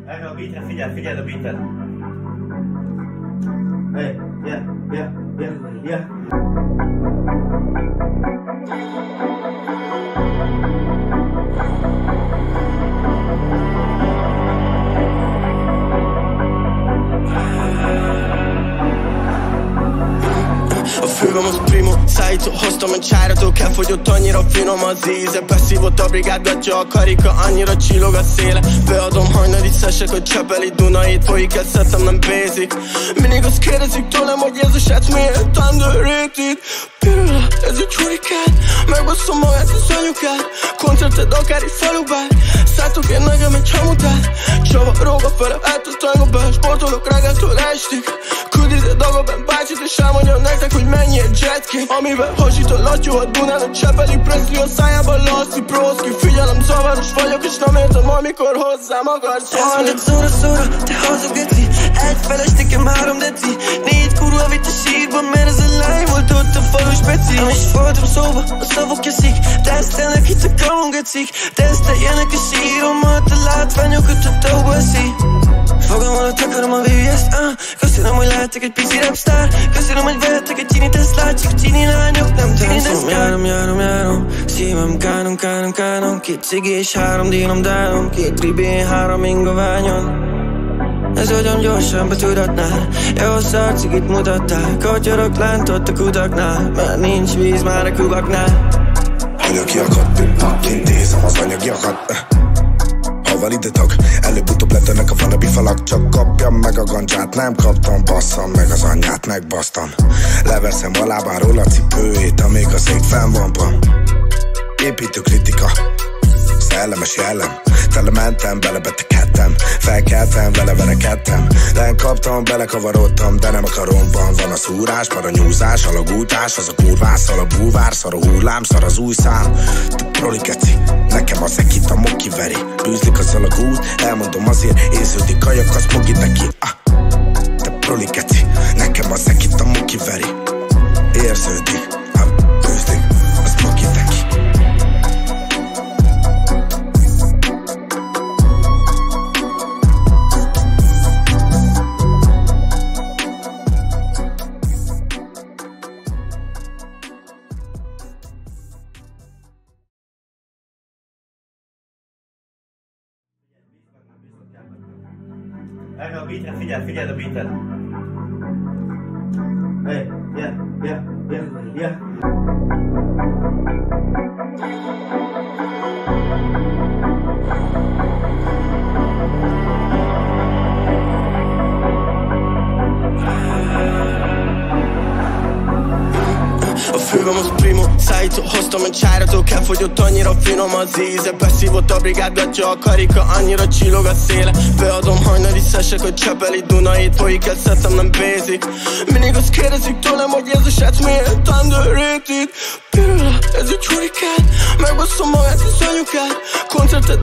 Erre a beatre figyeld a beatet. Hey, yeah. A fővem az primo, szállító, hoztam egy csáratól, elfogyott annyira finom az íze. Beszívott a brigádgatja a karika, annyira csillog a széle. Beadom hajnali szesek, hogy Csepeli Dunait folyik, ezt szedtem, nem basic. Mindig azt kérdezik tőlem, hogy ez a srác miért underrated. Pirula, ez egy hurikán, megbasszom magát az anyukát. Koncerted akár egy falubár, szálltok én nekem egy hamutát. Csavarog a fele, átasztalgom be, sportolok reggeltől estig. Küldíted Dagobben bácsit és elmondja nektek, hogy mennyi egy jetski. Amivel hasít a latyó a Dunán, a Csepeli Presley a szájában Lasszi Broszki. Figyelem, zavaros vagyok és nem értem, amikor hozzám akarsz szólni. Ez szóra, te hazug geci. Egy feles, nekem 3 deci. 4 kurva vitt a sírban, mert ez a lány volt ott a falus beci. És voltam szóba, a szavuk jeszik. Tesztelnek itt a kamun gecik. Teszteljenek a síromat, a látványokat a tóba eszi. Fogom alatt akarom a VVS-t, köszönöm, hogy lehetek egy pici rapstar. Köszönöm, hogy vehetek egy csini Teslát. Csak csini lányok, nem csini deszkát. Járom, szívem kánom. 2 cigi és 3 dínom dálom. 2 ribén, 3 ingoványon. Ez hogyan gyorsan betudatnál. Jó szar, cigit mutattál. Kotyorok lent ott a kutaknál. Mert nincs víz már a kubaknál. Anyagiakat, intézem az anyagiakat. Validetak, előbb-utóbb letennek a fanabi falak. Csak kapjam meg a gancsát, nem kaptam, basszam meg az anyját, megbasztam. Leveszem a lábáról a cipőjét, amíg a szék fenn van, pam. Építő kritika, szellemes jellem. Telementem, belebetegedtem, felkeltem, vele verekedtem. Lenkaptam, belekavarodtam, de nem a karomban van a szúrás, paranyúzás, alagútás, az a kurvászal, a búvár, szar a hullám, szar az új szám. Te proli keci, nekem az ekit a moki veri. Bűzlik az alagút, elmondom azért, érződik a jak, az mogi neki. Te proli keci, nekem az ekit a moki veri. Érződik, bűzlik, az mogi neki. Erre a beatre figyeld a beatet. Hey, yeah. A fővem az primo, szállító, hoztam egy csáratól, elfogyott annyira finom az íze. Beszívott a brigádgatja a karika, annyira csillog a széle. Beadom hajnali szesek, hogy Csepeli Dunait folyik, ezt szedtem, nem basic. Mindig azt kérdezik tőlem, hogy ez a srác miért underrated. Pirula, ez egy hurikán, megbasszom magát az anyukát. Koncerted